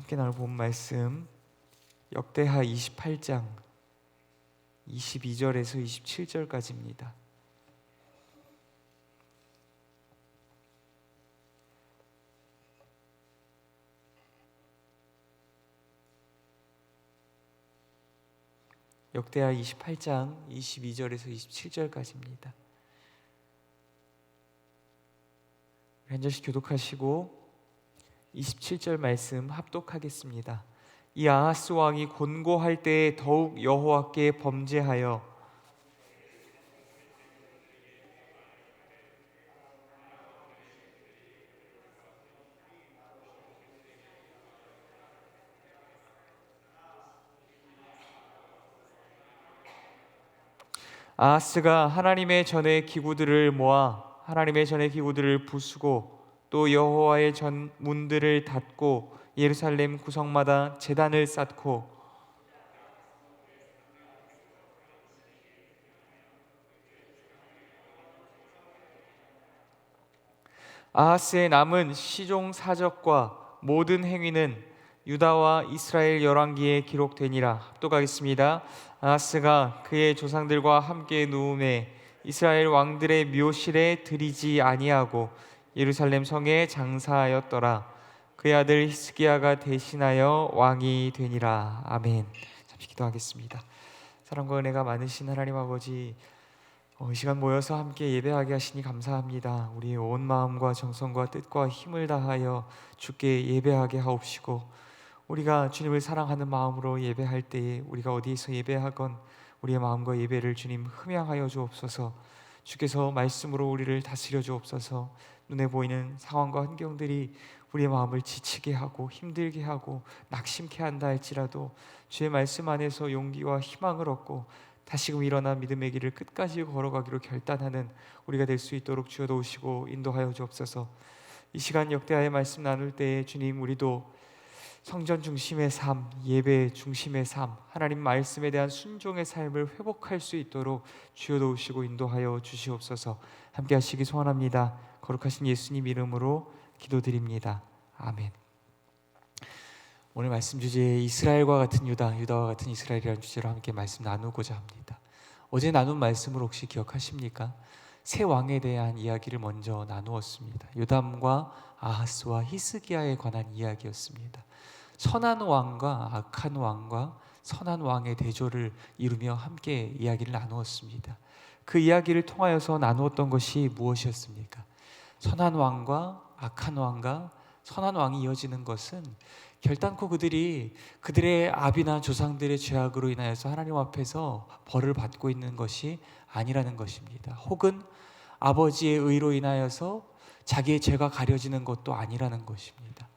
함께 나눌 본 말씀 역대하 28장 22절에서 27절까지입니다. 역대하 28장 22절에서 27절까지입니다. 한 절씩 교독하시고 27절 말씀 합독하겠습니다. 이 아하스 왕이 곤고할 때에 더욱 여호와께 범죄하여 아하스가 하나님의 전의 기구들을 모아 하나님의 전의 기구들을 부수고 또 여호와의 전 문들을 닫고 예루살렘 구성마다 제단을 쌓고 아하스의 남은 시종 사적과 모든 행위는 유다와 이스라엘 열왕기에 기록되니라. 합독하겠습니다. 아하스가 그의 조상들과 함께 누움에 이스라엘 왕들의 묘실에 들이지 아니하고 예루살렘 성에 장사하였더라. 그의 아들 히스기야가 대신하여 왕이 되니라. 아멘. 잠시 기도하겠습니다. 사랑과 은혜가 많으신 하나님 아버지, 이 시간 모여서 함께 예배하게 하시니 감사합니다. 우리의 온 마음과 정성과 뜻과 힘을 다하여 주께 예배하게 하옵시고, 우리가 주님을 사랑하는 마음으로 예배할 때에 우리가 어디에서 예배하건 우리의 마음과 예배를 주님 흠양하여 주옵소서. 주께서 말씀으로 우리를 다스려 주옵소서. 눈에 보이는 상황과 환경들이 우리의 마음을 지치게 하고 힘들게 하고 낙심케 한다 할지라도 주의 말씀 안에서 용기와 희망을 얻고 다시금 일어나 믿음의 길을 끝까지 걸어가기로 결단하는 우리가 될 수 있도록 주여 도우시고 인도하여 주옵소서. 이 시간 역대하의 말씀 나눌 때에 주님, 우리도 성전 중심의 삶, 예배 중심의 삶, 하나님 말씀에 대한 순종의 삶을 회복할 수 있도록 주여 도우시고 인도하여 주시옵소서. 함께 하시기 소원합니다. 거룩하신 예수님 이름으로 기도드립니다. 아멘. 오늘 말씀 주제에 이스라엘과 같은 유다, 유다와 같은 이스라엘이라는 주제로 함께 말씀 나누고자 합니다. 어제 나눈 말씀을 혹시 기억하십니까? 세 왕에 대한 이야기를 먼저 나누었습니다. 요담과 아하스와 히스기야에 관한 이야기였습니다. 선한 왕과 악한 왕과 선한 왕의 대조를 이루며 함께 이야기를 나누었습니다. 그 이야기를 통하여서 나누었던 것이 무엇이었습니까? 선한 왕과 악한 왕과 선한 왕이 이어지는 것은 결단코 그들이 그들의 아비나 조상들의 죄악으로 인하여서 하나님 앞에서 벌을 받고 있는 것이 아니라는 것입니다. 혹은 아버지의 의로 인하여서 자기의 죄가 가려지는 것도 아니라는 것입니다.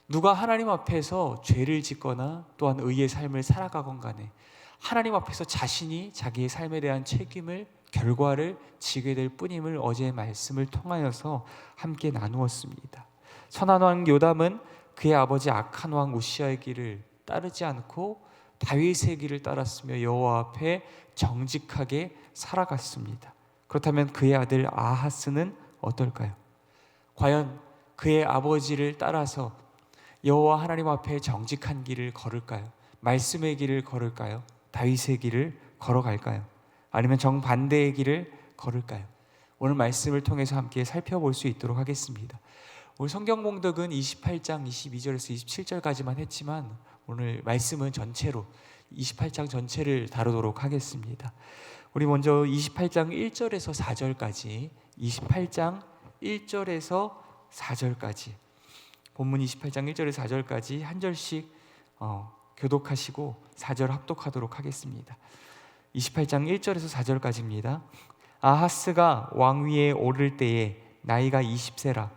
누가 하나님 앞에서 죄를 짓거나 또한 의의 삶을 살아가건 간에 하나님 앞에서 자신이 자기의 삶에 대한 책임을, 결과를 지게 될 뿐임을 어제의 말씀을 통하여서 함께 나누었습니다. 선한 왕 요담은 그의 아버지 악한 왕 우시아의 길을 따르지 않고 다윗의 길을 따랐으며 여호와 앞에 정직하게 살아갔습니다. 그렇다면 그의 아들 아하스는 어떨까요? 과연 그의 아버지를 따라서 여호와 하나님 앞에 정직한 길을 걸을까요? 말씀의 길을 걸을까요? 다윗의 길을 걸어갈까요? 아니면 정반대의 길을 걸을까요? 오늘 말씀을 통해서 함께 살펴볼 수 있도록 하겠습니다. 오늘 성경 봉독은 28장 22절에서 27절까지만 했지만 오늘 말씀은 전체로 28장 전체를 다루도록 하겠습니다. 우리 먼저 28장 1절에서 4절까지 28장 1절에서 4절까지 본문 28장 1절에서 4절까지 한 절씩 교독하시고 4절 합독하도록 하겠습니다. 28장 1절에서 4절까지입니다. 아하스가 왕위에 오를 때에 나이가 20세라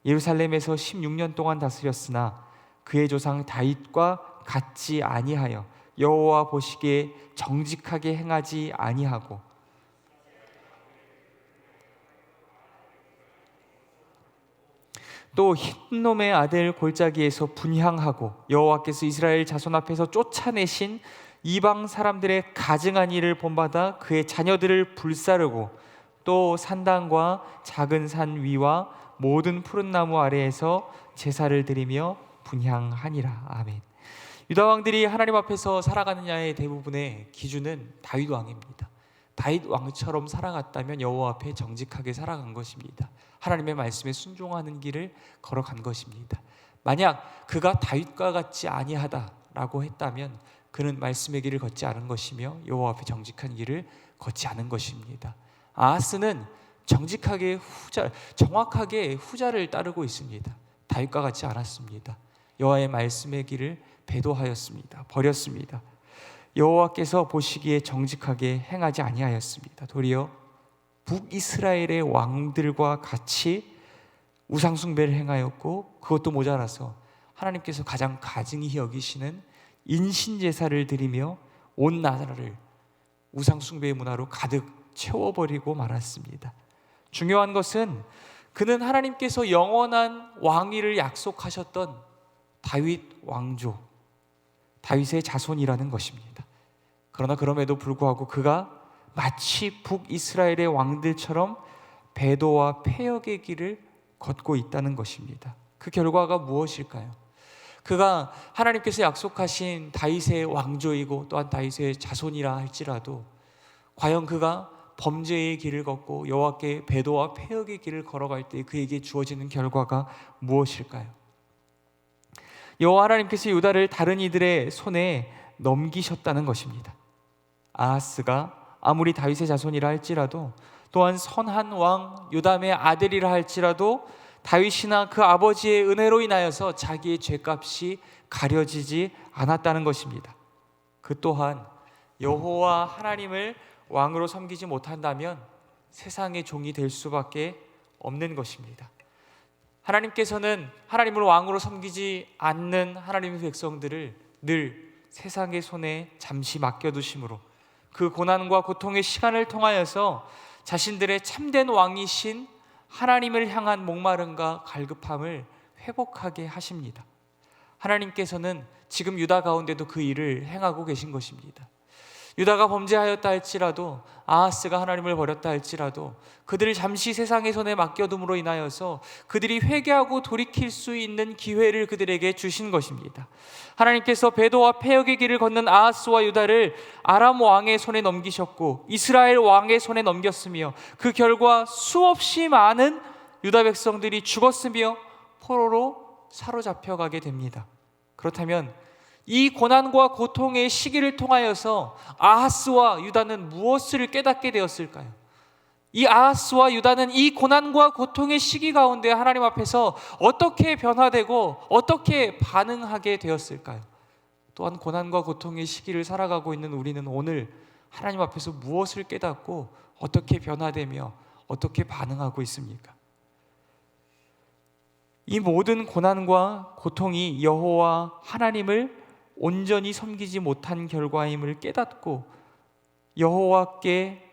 예루살렘에서 16년 동안 다스렸으나 그의 조상 다윗과 같지 아니하여 여호와 보시기에 정직하게 행하지 아니하고 또 흰놈의 아들 골짜기에서 분향하고 여호와께서 이스라엘 자손 앞에서 쫓아내신 이방 사람들의 가증한 일을 본받아 그의 자녀들을 불사르고 또 산당과 작은 산 위와 모든 푸른 나무 아래에서 제사를 드리며 분향하니라. 아멘. 유다 왕들이 하나님 앞에서 살아가느냐의 대부분의 기준은 다윗 왕입니다. 다윗 왕처럼 살아갔다면 여호와 앞에 정직하게 살아간 것입니다. 하나님의 말씀에 순종하는 길을 걸어간 것입니다. 만약 그가 다윗과 같지 아니하다라고 했다면 그는 말씀의 길을 걷지 않은 것이며 여호와 앞에 정직한 길을 걷지 않은 것입니다. 아하스는 정확하게 후자를 따르고 있습니다. 다윗과 같지 않았습니다. 여호와의 말씀의 길을 배도하였습니다. 버렸습니다. 여호와께서 보시기에 정직하게 행하지 아니하였습니다. 도리어 북이스라엘의 왕들과 같이 우상 숭배를 행하였고, 그것도 모자라서 하나님께서 가장 가증히 여기시는 인신 제사를 드리며 온 나라를 우상 숭배의 문화로 가득 채워버리고 말았습니다. 중요한 것은 그는 하나님께서 영원한 왕위를 약속하셨던 다윗 왕조, 다윗의 자손이라는 것입니다. 그러나 그럼에도 불구하고 그가 마치 북이스라엘의 왕들처럼 배도와 패역의 길을 걷고 있다는 것입니다. 그 결과가 무엇일까요? 그가 하나님께서 약속하신 다윗의 왕조이고 또한 다윗의 자손이라 할지라도 과연 그가 범죄의 길을 걷고 여호와께 배도와 패역의 길을 걸어갈 때 그에게 주어지는 결과가 무엇일까요? 여호와 하나님께서 유다를 다른 이들의 손에 넘기셨다는 것입니다. 아하스가 아무리 다윗의 자손이라 할지라도, 또한 선한 왕 요담의 아들이라 할지라도 다윗이나 그 아버지의 은혜로 인하여서 자기의 죄값이 가려지지 않았다는 것입니다. 그 또한 여호와 하나님을 왕으로 섬기지 못한다면 세상의 종이 될 수밖에 없는 것입니다. 하나님께서는 하나님을 왕으로 섬기지 않는 하나님의 백성들을 늘 세상의 손에 잠시 맡겨두심으로 그 고난과 고통의 시간을 통하여서 자신들의 참된 왕이신 하나님을 향한 목마름과 갈급함을 회복하게 하십니다. 하나님께서는 지금 유다 가운데도 그 일을 행하고 계신 것입니다. 유다가 범죄하였다 할지라도, 아하스가 하나님을 버렸다 할지라도 그들을 잠시 세상의 손에 맡겨둠으로 인하여서 그들이 회개하고 돌이킬 수 있는 기회를 그들에게 주신 것입니다. 하나님께서 배도와 패역의 길을 걷는 아하스와 유다를 아람 왕의 손에 넘기셨고 이스라엘 왕의 손에 넘겼으며, 그 결과 수없이 많은 유다 백성들이 죽었으며 포로로 사로잡혀가게 됩니다. 그렇다면 이 고난과 고통의 시기를 통하여서 아하스와 유다는 무엇을 깨닫게 되었을까요? 이 아하스와 유다는 이 고난과 고통의 시기 가운데 하나님 앞에서 어떻게 변화되고 어떻게 반응하게 되었을까요? 또한 고난과 고통의 시기를 살아가고 있는 우리는 오늘 하나님 앞에서 무엇을 깨닫고 어떻게 변화되며 어떻게 반응하고 있습니까? 이 모든 고난과 고통이 여호와 하나님을 온전히 섬기지 못한 결과임을 깨닫고 여호와께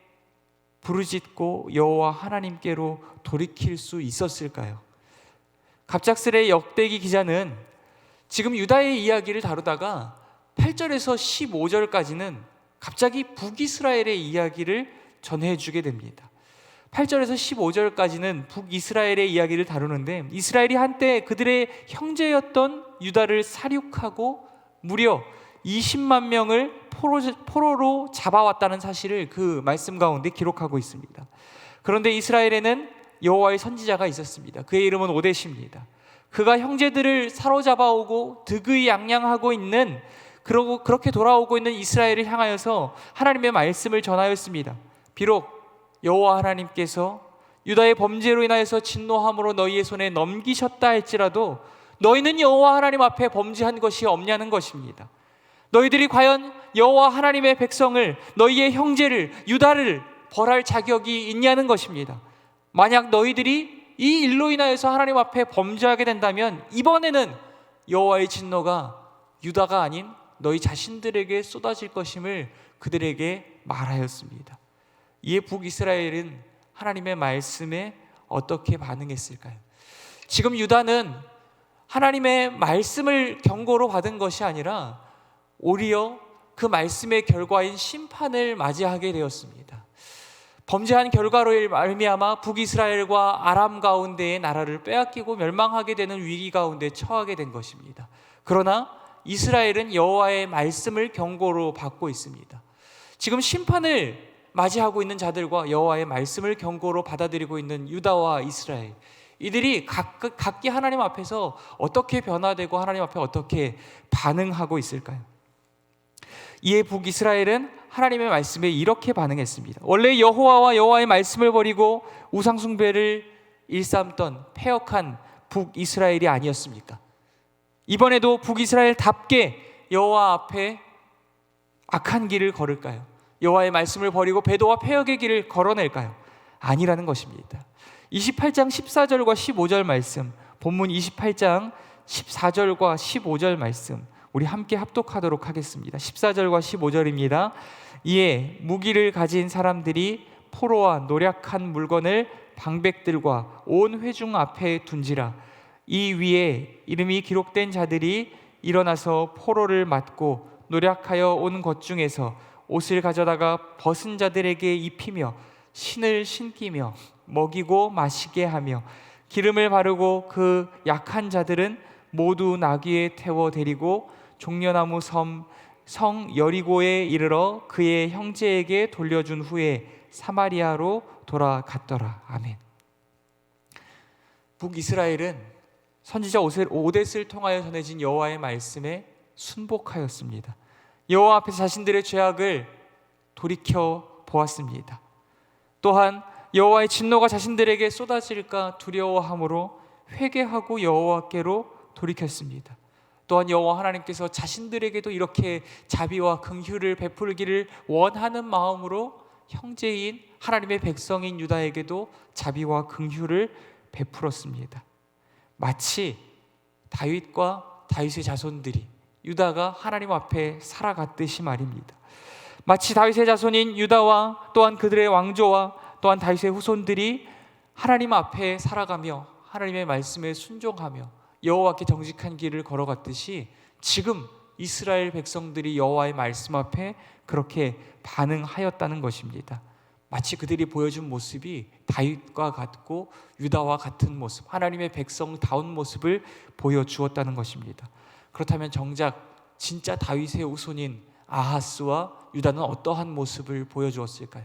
부르짖고 여호와 하나님께로 돌이킬 수 있었을까요? 갑작스레 역대기 기자는 지금 유다의 이야기를 다루다가 8절에서 15절까지는 갑자기 북이스라엘의 이야기를 전해주게 됩니다. 8절에서 15절까지는 북이스라엘의 이야기를 다루는데, 이스라엘이 한때 그들의 형제였던 유다를 살육하고 무려 20만 명을 포로로 잡아왔다는 사실을 그 말씀 가운데 기록하고 있습니다. 그런데 이스라엘에는 여호와의 선지자가 있었습니다. 그의 이름은 오뎃입니다. 그가 형제들을 사로잡아오고 득의양양하고 있는, 그러고 그렇게 돌아오고 있는 이스라엘을 향하여서 하나님의 말씀을 전하였습니다. 비록 여호와 하나님께서 유다의 범죄로 인하여서 진노함으로 너희의 손에 넘기셨다 할지라도 너희는 여호와 하나님 앞에 범죄한 것이 없냐는 것입니다. 너희들이 과연 여호와 하나님의 백성을, 너희의 형제를, 유다를 벌할 자격이 있냐는 것입니다. 만약 너희들이 이 일로 인하여서 하나님 앞에 범죄하게 된다면 이번에는 여호와의 진노가 유다가 아닌 너희 자신들에게 쏟아질 것임을 그들에게 말하였습니다. 이에 북이스라엘은 하나님의 말씀에 어떻게 반응했을까요? 지금 유다는 하나님의 말씀을 경고로 받은 것이 아니라 오히려 그 말씀의 결과인 심판을 맞이하게 되었습니다. 범죄한 결과로 말미암아 북이스라엘과 아람 가운데의 나라를 빼앗기고 멸망하게 되는 위기 가운데 처하게 된 것입니다. 그러나 이스라엘은 여호와의 말씀을 경고로 받고 있습니다. 지금 심판을 맞이하고 있는 자들과 여호와의 말씀을 경고로 받아들이고 있는 유다와 이스라엘, 이들이 각기 하나님 앞에서 어떻게 변화되고 하나님 앞에 어떻게 반응하고 있을까요? 이에 북이스라엘은 하나님의 말씀에 이렇게 반응했습니다. 원래 여호와와 여호와의 말씀을 버리고 우상 숭배를 일삼던 패역한 북이스라엘이 아니었습니까? 이번에도 북이스라엘답게 여호와 앞에 악한 길을 걸을까요? 여호와의 말씀을 버리고 배도와 패역의 길을 걸어낼까요? 아니라는 것입니다. 28장 14절과 15절 말씀, 본문 28장 14절과 15절 말씀 우리 함께 합독하도록 하겠습니다. 14절과 15절입니다. 이에 무기를 가진 사람들이 포로와 노략한 물건을 방백들과 온 회중 앞에 둔지라. 이 위에 이름이 기록된 자들이 일어나서 포로를 맞고 노략하여 온 것 중에서 옷을 가져다가 벗은 자들에게 입히며 신을 신기며 먹이고 마시게 하며 기름을 바르고 그 약한 자들은 모두 나귀에 태워 데리고 종려나무 성 여리고에 이르러 그의 형제에게 돌려준 후에 사마리아로 돌아갔더라. 아멘. 북이스라엘은 선지자 오뎃을 통하여 전해진 여호와의 말씀에 순복하였습니다. 여호와 앞에서 자신들의 죄악을 돌이켜 보았습니다. 또한 여호와의 진노가 자신들에게 쏟아질까 두려워함으로 회개하고 여호와께로 돌이켰습니다. 또한 여호와 하나님께서 자신들에게도 이렇게 자비와 긍휼을 베풀기를 원하는 마음으로 형제인 하나님의 백성인 유다에게도 자비와 긍휼을 베풀었습니다. 마치 다윗과 다윗의 자손들이 유다가 하나님 앞에 살아갔듯이 말입니다. 마치 다윗의 자손인 유다와 또한 그들의 왕조와 또한 다윗의 후손들이 하나님 앞에 살아가며 하나님의 말씀에 순종하며 여호와께 정직한 길을 걸어갔듯이 지금 이스라엘 백성들이 여호와의 말씀 앞에 그렇게 반응하였다는 것입니다. 마치 그들이 보여준 모습이 다윗과 같고 유다와 같은 모습, 하나님의 백성다운 모습을 보여주었다는 것입니다. 그렇다면 정작 진짜 다윗의 후손인 아하스와 유다는 어떠한 모습을 보여주었을까요?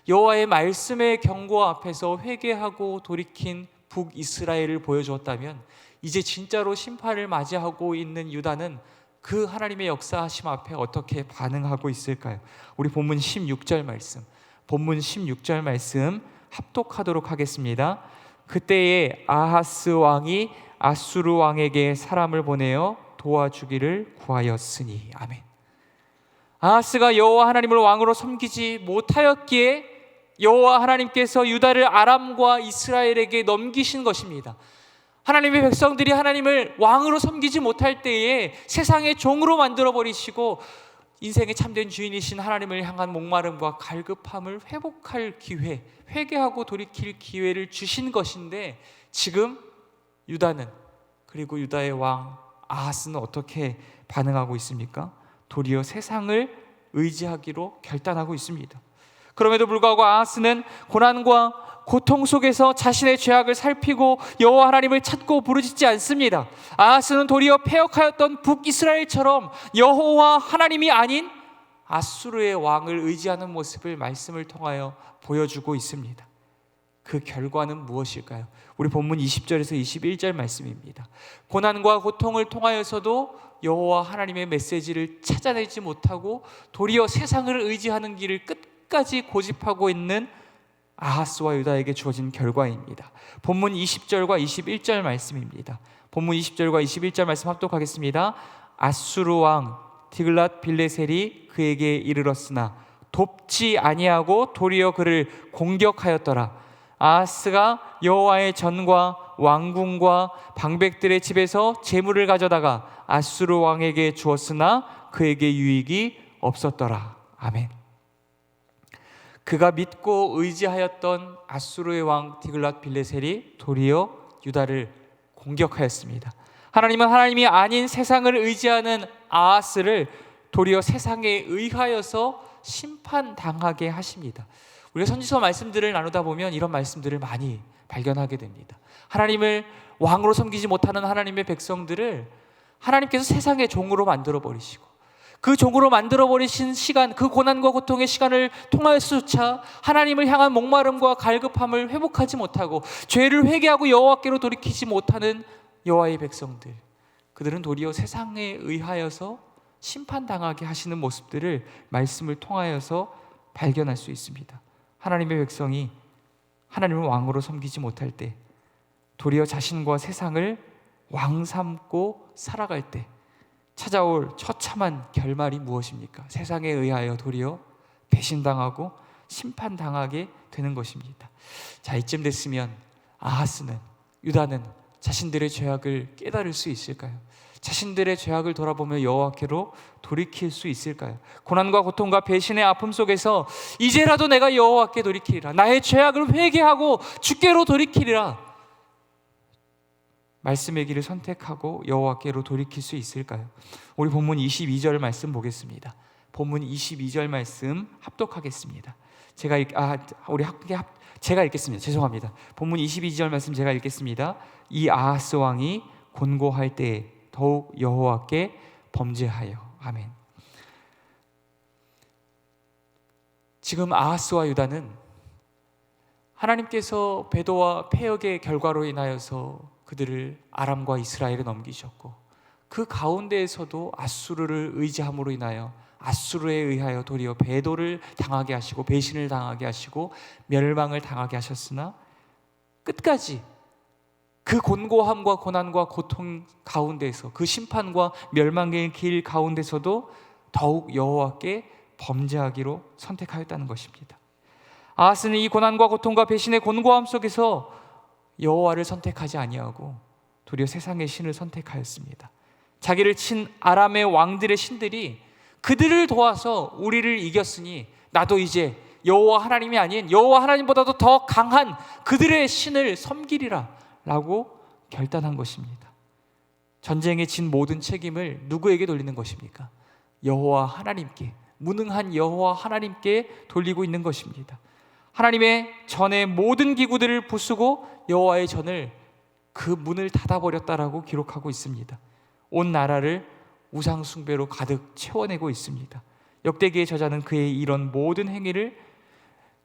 여호와의 말씀의 경고 앞에서 회개하고 돌이킨 북이스라엘을 보여주었다면 이제 진짜로 심판을 맞이하고 있는 유다는 그 하나님의 역사하심 앞에 어떻게 반응하고 있을까요? 우리 본문 16절 말씀 합독하도록 하겠습니다. 그때에 아하스 왕이 아수르 왕에게 사람을 보내어 도와주기를 구하였으니. 아멘. 아하스가 여호와 하나님을 왕으로 섬기지 못하였기에 여호와 하나님께서 유다를 아람과 이스라엘에게 넘기신 것입니다. 하나님의 백성들이 하나님을 왕으로 섬기지 못할 때에 세상의 종으로 만들어버리시고 인생의 참된 주인이신 하나님을 향한 목마름과 갈급함을 회복할 기회, 회개하고 돌이킬 기회를 주신 것인데 지금 유다는, 그리고 유다의 왕 아하스는 어떻게 반응하고 있습니까? 도리어 세상을 의지하기로 결단하고 있습니다. 그럼에도 불구하고 아하스는 고난과 고통 속에서 자신의 죄악을 살피고 여호와 하나님을 찾고 부르짖지 않습니다. 아하스는 도리어 패역하였던 북이스라엘처럼 여호와 하나님이 아닌 아수르의 왕을 의지하는 모습을 말씀을 통하여 보여주고 있습니다. 그 결과는 무엇일까요? 우리 본문 20절에서 21절 말씀입니다. 고난과 고통을 통하여서도 여호와 하나님의 메시지를 찾아내지 못하고 도리어 세상을 의지하는 길을 끝까지 고집하고 있는 아하스와 유다에게 주어진 결과입니다. 본문 20절과 21절 말씀입니다. 본문 20절과 21절 말씀 합독하겠습니다. 아수르 왕 디글랏 빌레셀이 그에게 이르렀으나 돕지 아니하고 도리어 그를 공격하였더라. 아하스가 여호와의 전과 왕궁과 방백들의 집에서 재물을 가져다가 아수르 왕에게 주었으나 그에게 유익이 없었더라. 아멘. 그가 믿고 의지하였던 아수르의 왕 디글랏 빌레셀이 도리어 유다를 공격하였습니다. 하나님은 하나님이 아닌 세상을 의지하는 아하스를 도리어 세상에 의하여서 심판당하게 하십니다. 우리가 선지서 말씀들을 나누다 보면 이런 말씀들을 많이 발견하게 됩니다. 하나님을 왕으로 섬기지 못하는 하나님의 백성들을 하나님께서 세상의 종으로 만들어 버리시고, 그 종으로 만들어 버리신 시간, 그 고난과 고통의 시간을 통하여서조차 하나님을 향한 목마름과 갈급함을 회복하지 못하고 죄를 회개하고 여호와께로 돌이키지 못하는 여호와의 백성들, 그들은 도리어 세상에 의하여서 심판당하게 하시는 모습들을 말씀을 통하여서 발견할 수 있습니다. 하나님의 백성이 하나님을 왕으로 섬기지 못할 때, 도리어 자신과 세상을 왕 삼고 살아갈 때 찾아올 처참한 결말이 무엇입니까? 세상에 의하여 도리어 배신당하고 심판당하게 되는 것입니다. 자, 이쯤 됐으면 아하스는, 유다는 자신들의 죄악을 깨달을 수 있을까요? 자신들의 죄악을 돌아보며 여호와께로 돌이킬 수 있을까요? 고난과 고통과 배신의 아픔 속에서 이제라도 내가 여호와께 돌이키리라, 나의 죄악을 회개하고 주께로 돌이키리라, 말씀의 길을 선택하고 여호와께로 돌이킬 수 있을까요? 우리 본문 22절 말씀 보겠습니다. 본문 22절 말씀 합독하겠습니다. 제가 읽겠습니다. 죄송합니다. 본문 22절 말씀 제가 읽겠습니다. 이 아하스 왕이 곤고할 때 더욱 여호와께 범죄하여. 아멘. 지금 아하스와 유다는 하나님께서 배도와 패역의 결과로 인하여서 그들을 아람과 이스라엘에 넘기셨고, 그 가운데에서도 아수르를 의지함으로 인하여 아수르에 의하여 도리어 배도를 당하게 하시고 배신을 당하게 하시고 멸망을 당하게 하셨으나, 끝까지 그 곤고함과 고난과 고통 가운데서, 그 심판과 멸망의 길 가운데서도 더욱 여호와께 범죄하기로 선택하였다는 것입니다. 아하스는 이 고난과 고통과 배신의 곤고함 속에서 여호와를 선택하지 아니하고 도리어 세상의 신을 선택하였습니다. 자기를 친 아람의 왕들의 신들이 그들을 도와서 우리를 이겼으니 나도 이제 여호와 하나님이 아닌 여호와 하나님보다도 더 강한 그들의 신을 섬기리라 라고 결단한 것입니다. 전쟁에 진 모든 책임을 누구에게 돌리는 것입니까? 여호와 하나님께, 무능한 여호와 하나님께 돌리고 있는 것입니다. 하나님의 전의 모든 기구들을 부수고 여호와의 전을, 그 문을 닫아버렸다라고 기록하고 있습니다. 온 나라를 우상 숭배로 가득 채워내고 있습니다. 역대기의 저자는 그의 이런 모든 행위를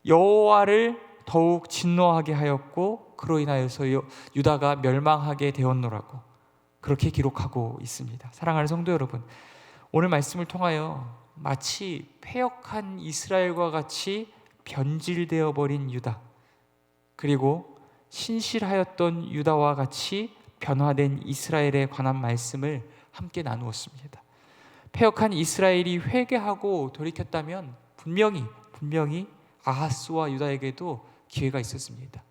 여호와를 더욱 진노하게 하였고 그로 인하여서 유다가 멸망하게 되었노라고 그렇게 기록하고 있습니다. 사랑하는 성도 여러분, 오늘 말씀을 통하여 마치 패역한 이스라엘과 같이 변질되어 버린 유다, 그리고 신실하였던 유다와 같이 변화된 이스라엘에 관한 말씀을 함께 나누었습니다. 패역한 이스라엘이 회개하고 돌이켰다면 분명히 아하스와 유다에게도 기회가 있었습니다.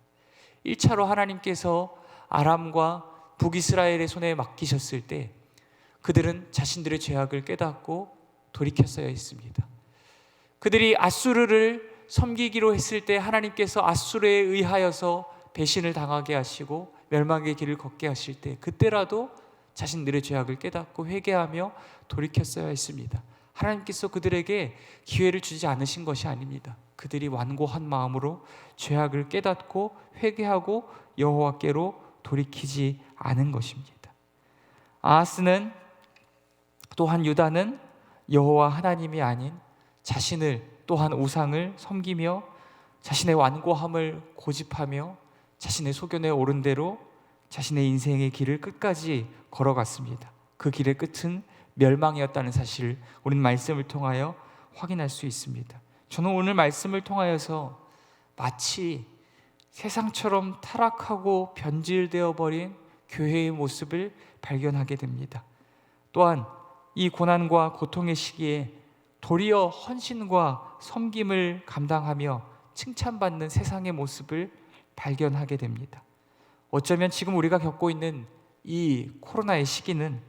1차로 하나님께서 아람과 북이스라엘의 손에 맡기셨을 때 그들은 자신들의 죄악을 깨닫고 돌이켰어야 했습니다. 그들이 아수르를 섬기기로 했을 때 하나님께서 아수르에 의하여서 배신을 당하게 하시고 멸망의 길을 걷게 하실 때 그때라도 자신들의 죄악을 깨닫고 회개하며 돌이켰어야 했습니다. 하나님께서 그들에게 기회를 주지 않으신 것이 아닙니다. 그들이 완고한 마음으로 죄악을 깨닫고 회개하고 여호와께로 돌이키지 않은 것입니다. 아하스는, 또한 유다는 여호와 하나님이 아닌 자신을, 또한 우상을 섬기며 자신의 완고함을 고집하며 자신의 소견에 오른 대로 자신의 인생의 길을 끝까지 걸어갔습니다. 그 길의 끝은 멸망이었다는 사실을 우리는 말씀을 통하여 확인할 수 있습니다. 저는 오늘 말씀을 통하여서 마치 세상처럼 타락하고 변질되어 버린 교회의 모습을 발견하게 됩니다. 또한 이 고난과 고통의 시기에 도리어 헌신과 섬김을 감당하며 칭찬받는 세상의 모습을 발견하게 됩니다. 어쩌면 지금 우리가 겪고 있는 이 코로나의 시기는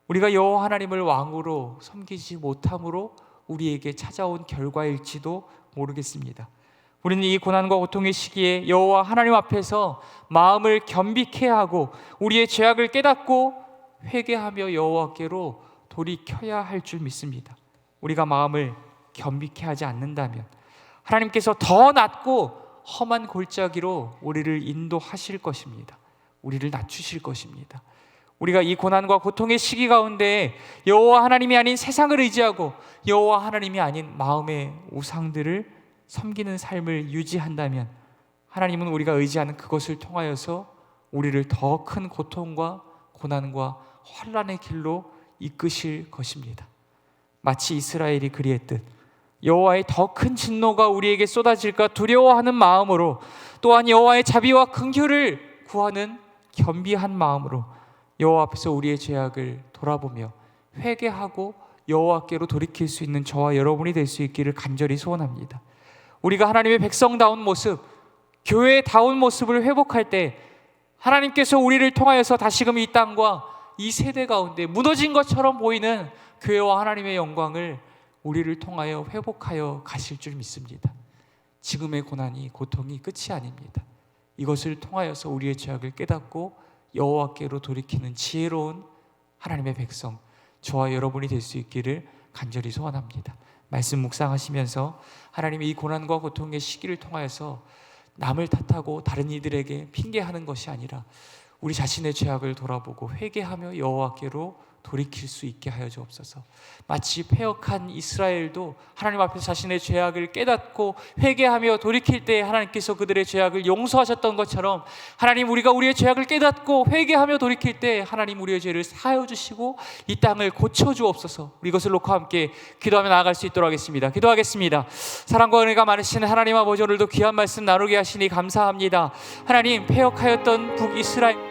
우리가 여호와 하나님을 왕으로 섬기지 못함으로 우리에게 찾아온 결과일지도 모르겠습니다. 우리는 이 고난과 고통의 시기에 여호와 하나님 앞에서 마음을 겸비케 하고 우리의 죄악을 깨닫고 회개하며 여호와께로 돌이켜야 할 줄 믿습니다. 우리가 마음을 겸비케 하지 않는다면, 하나님께서 더 낮고 험한 골짜기로 우리를 인도하실 것입니다. 우리를 낮추실 것입니다. 우리가 이 고난과 고통의 시기 가운데 여호와 하나님이 아닌 세상을 의지하고 여호와 하나님이 아닌 마음의 우상들을 섬기는 삶을 유지한다면 하나님은 우리가 의지하는 그것을 통하여서 우리를 더 큰 고통과 고난과 환난의 길로 이끄실 것입니다. 마치 이스라엘이 그리했듯 여호와의 더 큰 진노가 우리에게 쏟아질까 두려워하는 마음으로, 또한 여호와의 자비와 긍휼을 구하는 겸비한 마음으로 여호와 앞에서 우리의 죄악을 돌아보며 회개하고 여호와께로 돌이킬 수 있는 저와 여러분이 될 수 있기를 간절히 소원합니다. 우리가 하나님의 백성다운 모습, 교회다운 모습을 회복할 때 하나님께서 우리를 통하여서 다시금 이 땅과 이 세대 가운데 무너진 것처럼 보이는 교회와 하나님의 영광을 우리를 통하여 회복하여 가실 줄 믿습니다. 지금의 고난이, 고통이 끝이 아닙니다. 이것을 통하여서 우리의 죄악을 깨닫고 여호와께로 돌이키는 지혜로운 하나님의 백성, 저와 여러분이 될 수 있기를 간절히 소원합니다. 말씀 묵상하시면서 하나님의 이 고난과 고통의 시기를 통하여서 남을 탓하고 다른 이들에게 핑계하는 것이 아니라 우리 자신의 죄악을 돌아보고 회개하며 여호와께로 돌이킬 수 있게 하여 주옵소서. 마치 패역한 이스라엘도 하나님 앞에서 자신의 죄악을 깨닫고 회개하며 돌이킬 때 하나님께서 그들의 죄악을 용서하셨던 것처럼, 하나님, 우리가 우리의 죄악을 깨닫고 회개하며 돌이킬 때 하나님 우리의 죄를 사하여 주시고 이 땅을 고쳐 주옵소서. 우리 이것을 놓고 함께 기도하며 나아갈 수 있도록 하겠습니다. 기도하겠습니다. 사랑과 은혜가 많으신 하나님 아버지, 오늘도 귀한 말씀 나누게 하시니 감사합니다. 하나님, 패역하였던 북이스라엘